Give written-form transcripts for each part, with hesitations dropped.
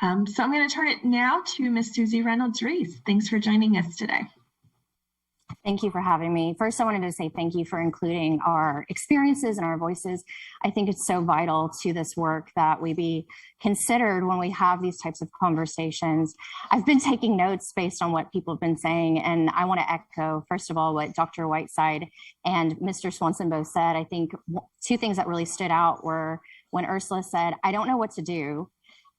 So I'm going to turn it now to Miss Susie Reynolds Reece. Thanks for joining us today. Thank you for having me. First, I wanted to say thank you for including our experiences and our voices. I think it's so vital to this work that we be considered when we have these types of conversations. I've been taking notes based on what people have been saying, and I want to echo, first of all, what Dr. Whiteside and Mr. Swanson both said. I think two things that really stood out were when Ursula said, "I don't know what to do."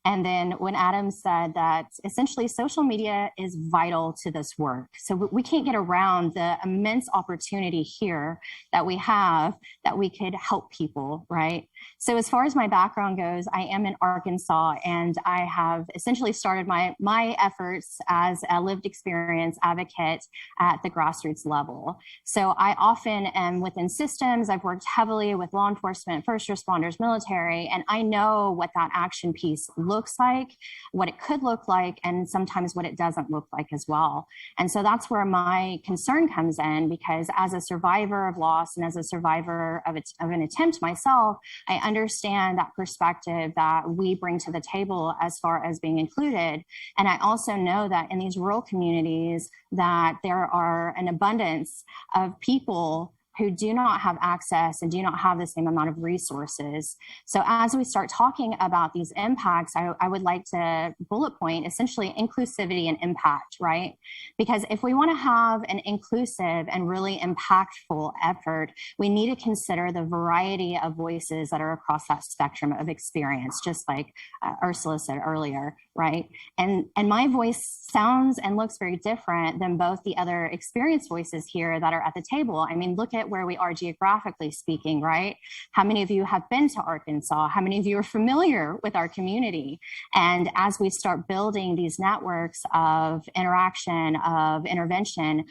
And then when Adam said that essentially social media is vital to this work. So we can't get around the immense opportunity here that we have that we could help people, right? So as far as my background goes, I am in Arkansas, and I have essentially started my efforts as a lived experience advocate at the grassroots level. So I often am within systems. I've worked heavily with law enforcement, first responders, military, and I know what that action piece looks like, what it could look like, and sometimes what it doesn't look like as well. And so that's where my concern comes in, because as a survivor of loss and as a survivor of an attempt myself, I understand that perspective that we bring to the table as far as being included. And I also know that in these rural communities that there are an abundance of people who do not have access and do not have the same amount of resources. So as we start talking about these impacts, I would like to bullet point essentially inclusivity and impact, right? Because if we want to have an inclusive and really impactful effort, we need to consider the variety of voices that are across that spectrum of experience, just like Ursula said earlier, right? And my voice sounds and looks very different than both the other experienced voices here that are at the table. I mean, look at where we are geographically speaking, right? How many of you have been to Arkansas? How many of you are familiar with our community? And as we start building these networks of interaction, of intervention,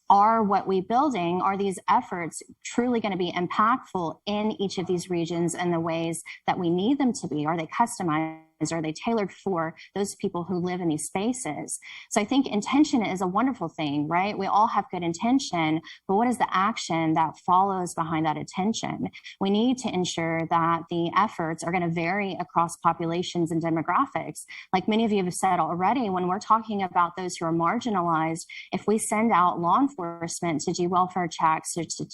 are what we're building, are these efforts truly going to be impactful in each of these regions in the ways that we need them to be? Are they customized? Are they tailored for those people who live in these spaces? So I think intention is a wonderful thing, right? We all have good intention, but what is the action that follows behind that intention? We need to ensure that the efforts are going to vary across populations and demographics. Like many of you have said already, when we're talking about those who are marginalized, if we send out law enforcement to do welfare checks or to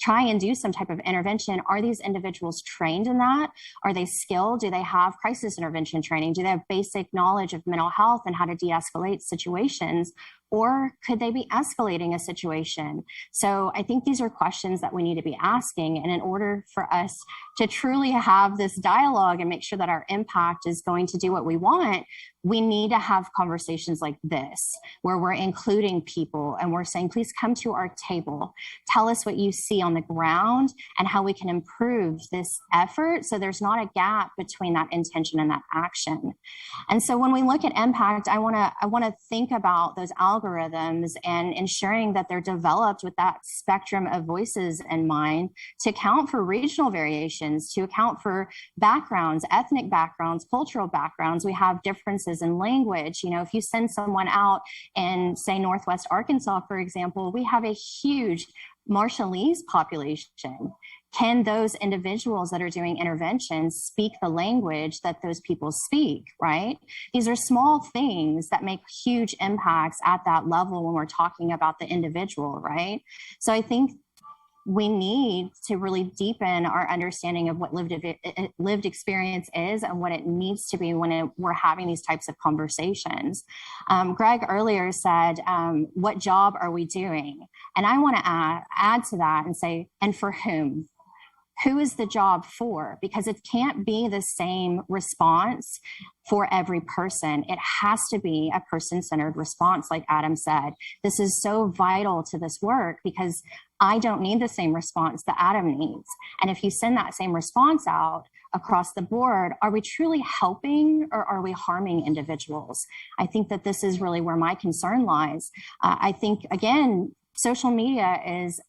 try and do some type of intervention, are these individuals trained in that? Are they skilled? Do they have crisis intervention training? Do they have basic knowledge of mental health and how to de-escalate situations? Or could they be escalating a situation? So I think these are questions that we need to be asking. And in order for us to truly have this dialogue and make sure that our impact is going to do what we want, we need to have conversations like this, where we're including people and we're saying, please come to our table. Tell us what you see on the ground and how we can improve this effort so there's not a gap between that intention and that action. And so when we look at impact, I want to think about those algorithms and ensuring that they're developed with that spectrum of voices in mind to account for regional variations, to account for backgrounds, ethnic backgrounds, cultural backgrounds. We have differences in language. You know, if you send someone out in, say, Northwest Arkansas, for example, we have a huge Marshallese population. Can those individuals that are doing interventions speak the language that those people speak, right? These are small things that make huge impacts at that level when we're talking about the individual, right? So I think we need to really deepen our understanding of what lived experience is and what it needs to be when we're having these types of conversations. Greg earlier said, what job are we doing? And I want to add to that and say, and for whom? Who is the job for? Because it can't be the same response for every person. It has to be a person-centered response, like Adam said. This is so vital to this work because I don't need the same response that Adam needs. And if you send that same response out across the board, are we truly helping or are we harming individuals? I think that this is really where my concern lies. I think, again, social media is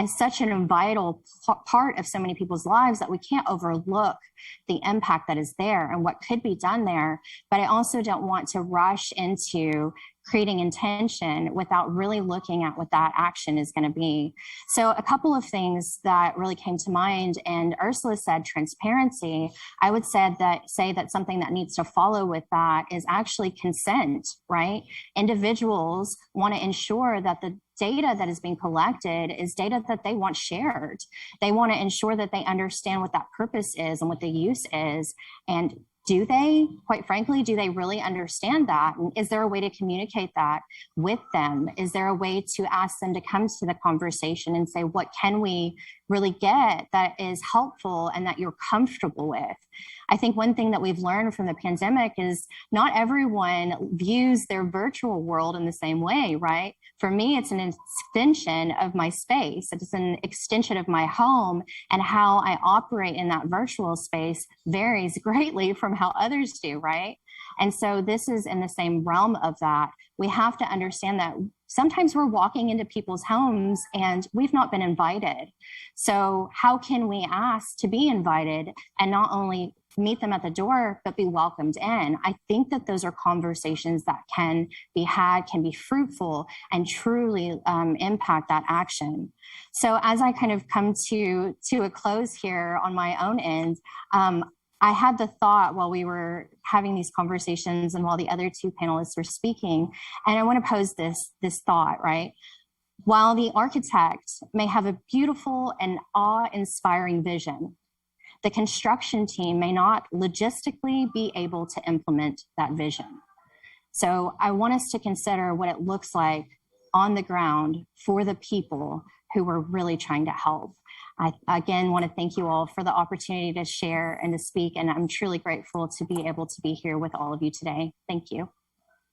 such a vital part of so many people's lives that we can't overlook the impact that is there and what could be done there. But I also don't want to rush into creating intention without really looking at what that action is going to be. So a couple of things that really came to mind, and Ursula said transparency. I would say that something that needs to follow with that is actually consent, right? Individuals want to ensure that the data that is being collected is data that they want shared. They want to ensure that they understand what that purpose is and what the use is. And do they, quite frankly, do they really understand that? And is there a way to communicate that with them? Is there a way to ask them to come to the conversation and say, what can we really get that is helpful and that you're comfortable with? I think one thing that we've learned from the pandemic is not everyone views their virtual world in the same way, right? For me, it's an extension of my space. It's an extension of my home, and how I operate in that virtual space varies greatly from how others do, right? And so this is in the same realm of that. We have to understand that sometimes we're walking into people's homes and we've not been invited. So how can we ask to be invited and not only meet them at the door, but be welcomed in? I think that those are conversations that can be had, can be fruitful, and truly impact that action. So as I kind of come to a close here on my own end, I had the thought while we were having these conversations and while the other two panelists were speaking, and I want to pose this thought, right? While the architect may have a beautiful and awe-inspiring vision, the construction team may not logistically be able to implement that vision. So I want us to consider what it looks like on the ground for the people who we're really trying to help. I, again, want to thank you all for the opportunity to share and to speak, and I'm truly grateful to be able to be here with all of you today. Thank you.